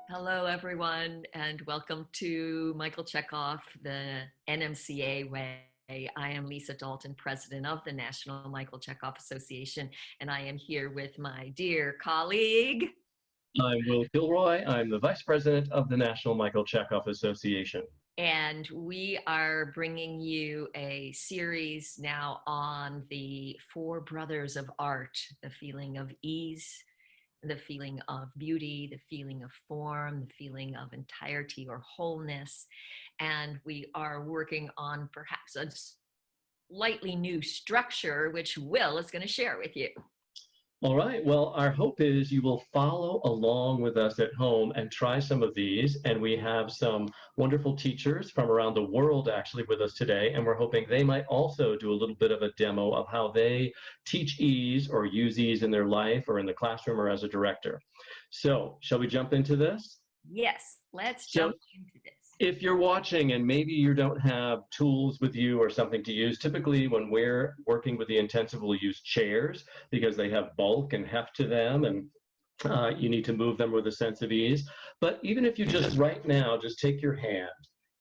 Hello, everyone, and welcome to Michael Chekhov, the NMCA Way. I am Lisa Dalton, president of the National Michael Chekhov Association, and I am here with my dear colleague. I'm Wil Kilroy. I'm the vice president of the National Michael Chekhov Association. And we are bringing you a series now on the four brothers of art, the feeling of ease, the feeling of beauty, the feeling of form, the feeling of entirety or wholeness. And we are working on perhaps a slightly new structure, which Wil is going to share with you. All right. Well, our hope is you will follow along with us at home and try some of these. And we have some wonderful teachers from around the world actually with us today. And we're hoping they might also do a little bit of a demo of how they teach ease or use ease in their life or in the classroom or as a director. So shall we jump into this? Yes, let's jump into this. If you're watching and maybe you don't have tools with you or something to use, typically when we're working with the intensive, we'll use chairs because they have bulk and heft to them, and you need to move them with a sense of ease. But even if you just right now, just take your hand,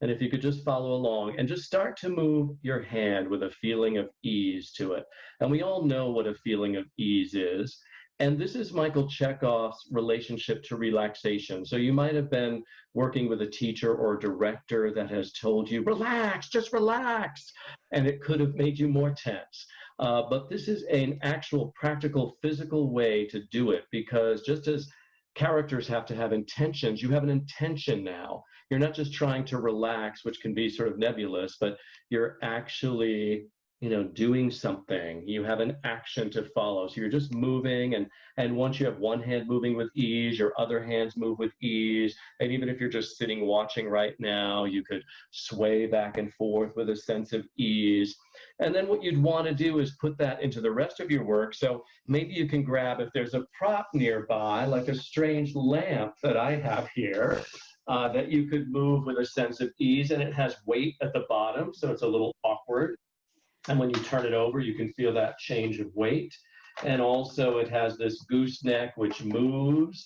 and if you could just follow along and just start to move your hand with a feeling of ease to it. And we all know what a feeling of ease is. And this is Michael Chekhov's relationship to relaxation. So you might have been working with a teacher or director that has told you, relax, just relax. And it could have made you more tense. But this is an actual practical physical way to do it, because just as characters have to have intentions, you have an intention now. You're not just trying to relax, which can be sort of nebulous, but you're actually doing something. You have an action to follow. So you're just moving, and once you have one hand moving with ease, your other hands move with ease. And even if you're just sitting watching right now, you could sway back and forth with a sense of ease. And then what you'd want to do is put that into the rest of your work. So maybe you can grab, if there's a prop nearby, like a strange lamp that I have here, that you could move with a sense of ease, and it has weight at the bottom, so it's a little awkward. And when you turn it over, you can feel that change of weight. And also it has this gooseneck which moves,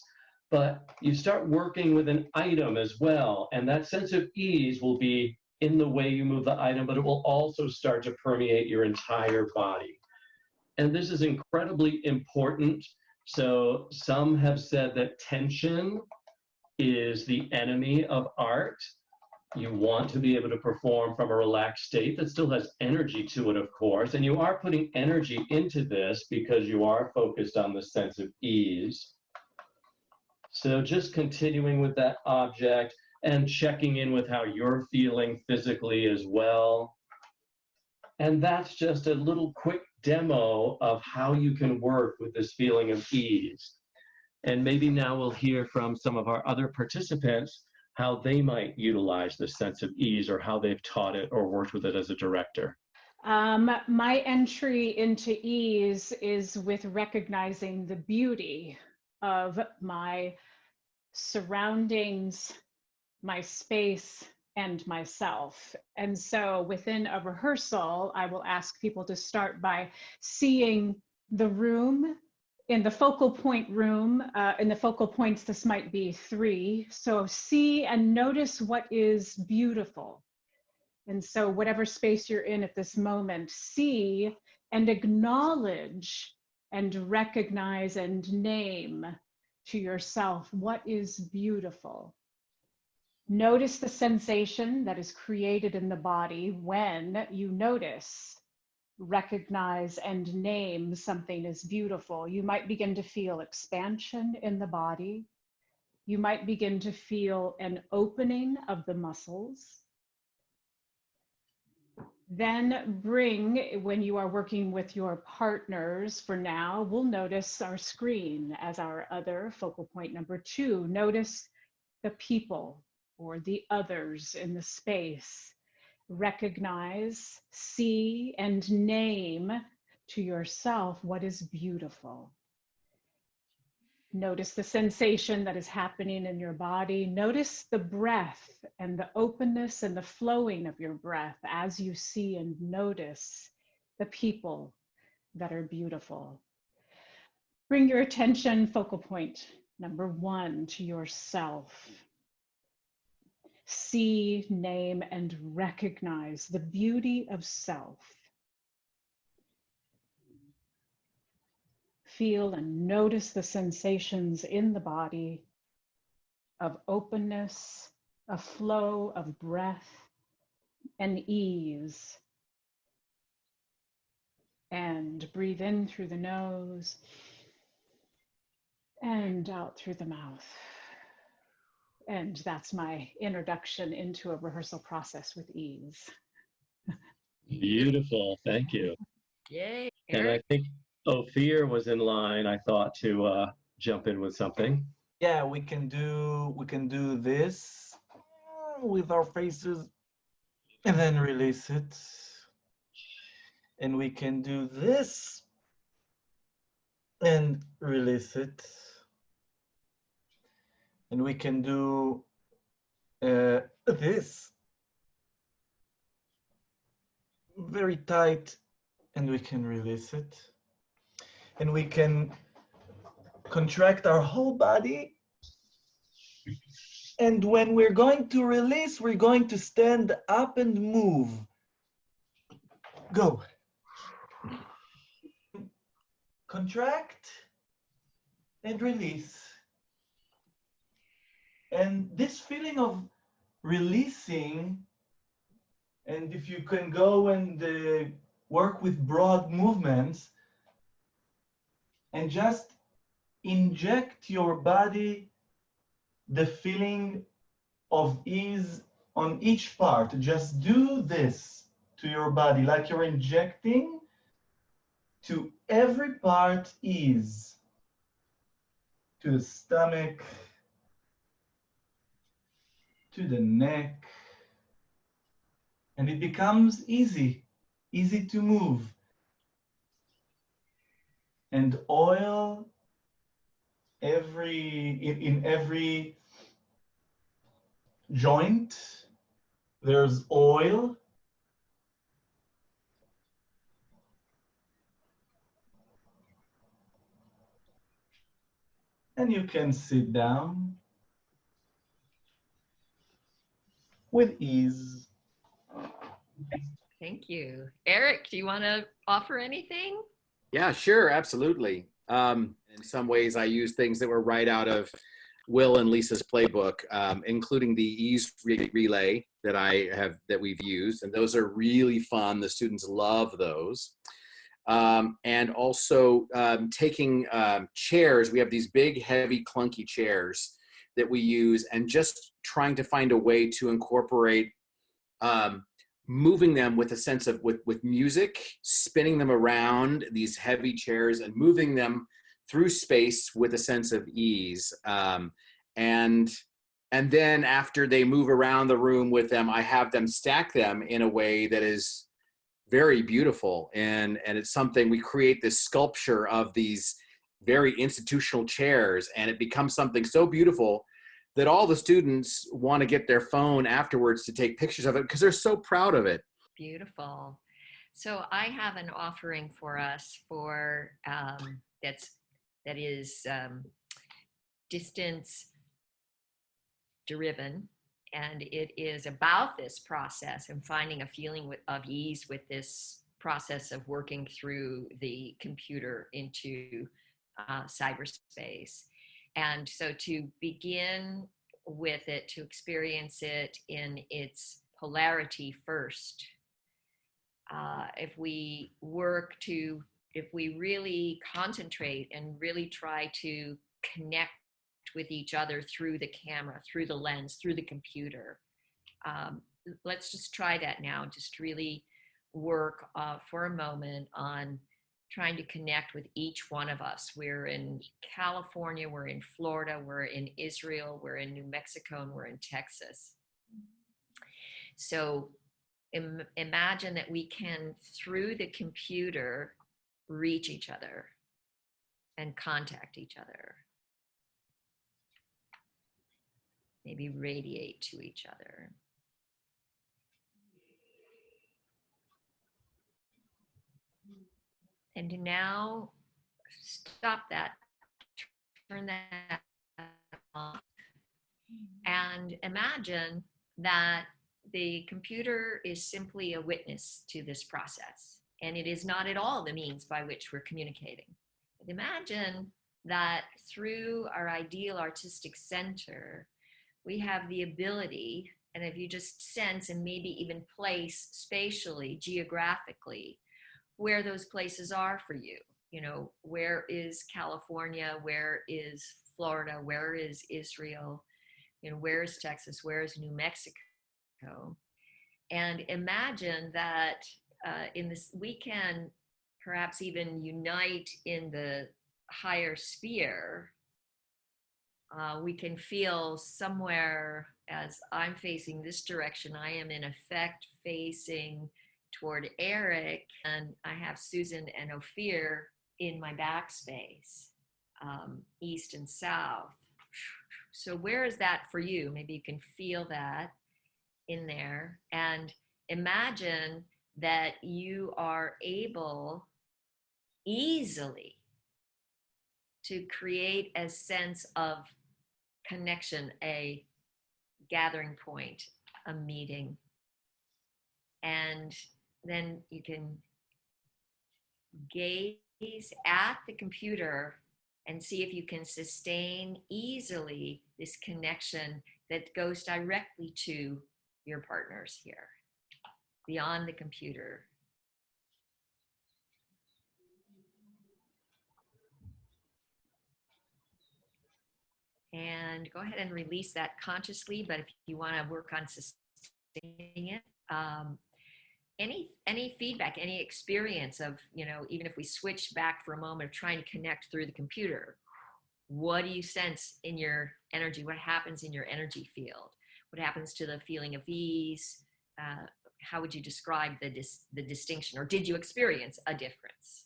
but you start working with an item as well. And that sense of ease will be in the way you move the item, but it will also start to permeate your entire body. And this is incredibly important. So some have said that tension is the enemy of art. You want to be able to perform from a relaxed state that still has energy to it, of course, and you are putting energy into this because you are focused on the sense of ease. So just continuing with that object and checking in with how you're feeling physically as well. And that's just a little quick demo of how you can work with this feeling of ease. And maybe now we'll hear from some of our other participants how they might utilize this sense of ease, or how they've taught it or worked with it as a director. My entry into ease is with recognizing the beauty of my surroundings, my space, and myself. And so within a rehearsal, I will ask people to start by seeing the room. In the focal point room, in the focal points, this might be 3. So see and notice what is beautiful. And so whatever space you're in at this moment, see and acknowledge and recognize and name to yourself what is beautiful. Notice the sensation that is created in the body when you notice, recognize, and name something as beautiful. You might begin to feel expansion in the body. You might begin to feel an opening of the muscles. Then bring, when you are working with your partners, for now, we'll notice our screen as our other focal point number 2. Notice the people or the others in the space. Recognize, see, and name to yourself what is beautiful. Notice the sensation that is happening in your body. Notice the breath and the openness and the flowing of your breath as you see and notice the people that are beautiful. Bring your attention, focal point Number one, to yourself. See, name, and recognize the beauty of self. Feel and notice the sensations in the body of openness, a flow of breath and ease. And breathe in through the nose and out through the mouth. And that's my introduction into a rehearsal process with ease. Beautiful. Thank you. Yay. And I Eric? think Ofir was in line, I thought, to jump in with something. Yeah, we can do this with our faces and then release it. And we can do this and release it. And we can do this very tight, and we can release it. And we can contract our whole body. And when we're going to release, we're going to stand up and move. Go. Contract and release. And this feeling of releasing, and if you can go and work with broad movements and just inject your body the feeling of ease on each part. Just do this to your body, like you're injecting to every part ease, to the stomach, to the neck, and it becomes easy to move. And oil in every joint, there's oil. And you can sit down with ease. Thank you. Eric, do you want to offer anything? Yeah, sure, absolutely. In some ways, I use things that were right out of Will and Lisa's playbook, including the ease relay that we've used, and those are really fun. The students love those. And also taking chairs. We have these big, heavy, clunky chairs that we use, and just trying to find a way to incorporate moving them with a sense of with music, spinning them around these heavy chairs and moving them through space with a sense of ease. And then after they move around the room with them, I have them stack them in a way that is very beautiful. And it's something, we create this sculpture of these very institutional chairs, and it becomes something so beautiful that all the students want to get their phone afterwards to take pictures of it because they're so proud of it. Beautiful. So I have an offering for us for that is distance driven, and it is about this process and finding a feeling of ease with this process of working through the computer into cyberspace. And so to begin with it, to experience it in its polarity first, if we really concentrate and really try to connect with each other through the camera, through the lens, through the computer, let's just try that now. Just really work for a moment on trying to connect with each one of us. We're in California, we're in Florida, we're in Israel, we're in New Mexico, and we're in Texas. So imagine that we can, through the computer, reach each other and contact each other. Maybe radiate to each other. And now stop that, turn that And imagine that the computer is simply a witness to this process, and it is not at all the means by which we're communicating. But imagine that through our ideal artistic center, we have the ability, and if you just sense and maybe even place spatially, geographically, where those places are for you. You know, where is California? Where is Florida? Where is Israel? You know, where is Texas? Where is New Mexico? And imagine that in this, we can perhaps even unite in the higher sphere. We can feel somewhere, as I'm facing this direction, I am in effect facing toward Eric, and I have Susan and Ofir in my backspace, east and south. So where is that for you? Maybe you can feel that in there, and imagine that you are able easily to create a sense of connection, a gathering point, a meeting. And then you can gaze at the computer and see if you can sustain easily this connection that goes directly to your partners here, beyond the computer. And go ahead and release that consciously, but if you want to work on sustaining it, any feedback, any experience of, you know, even if we switch back for a moment of trying to connect through the computer, what do you sense in your energy? What happens in your energy field? What happens to the feeling of ease? How would you describe the distinction, or did you experience a difference?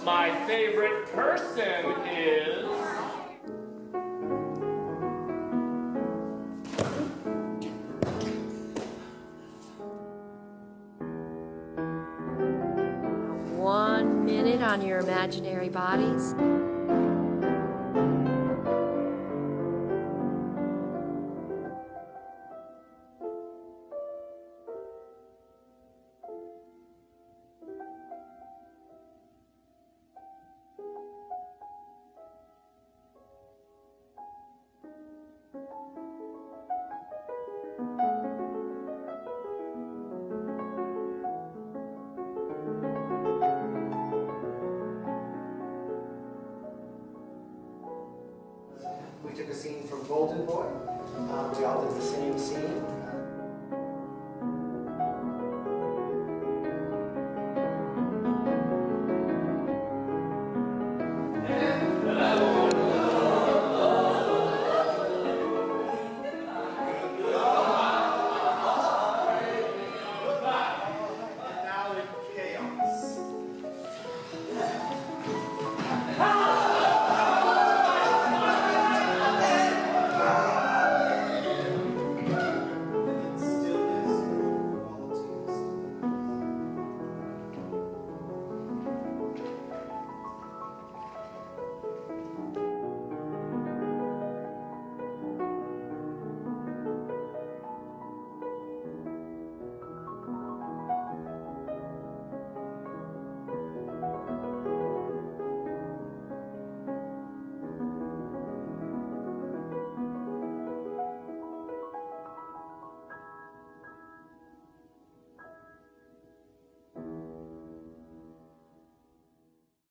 My favorite person is... One minute on your imaginary bodies.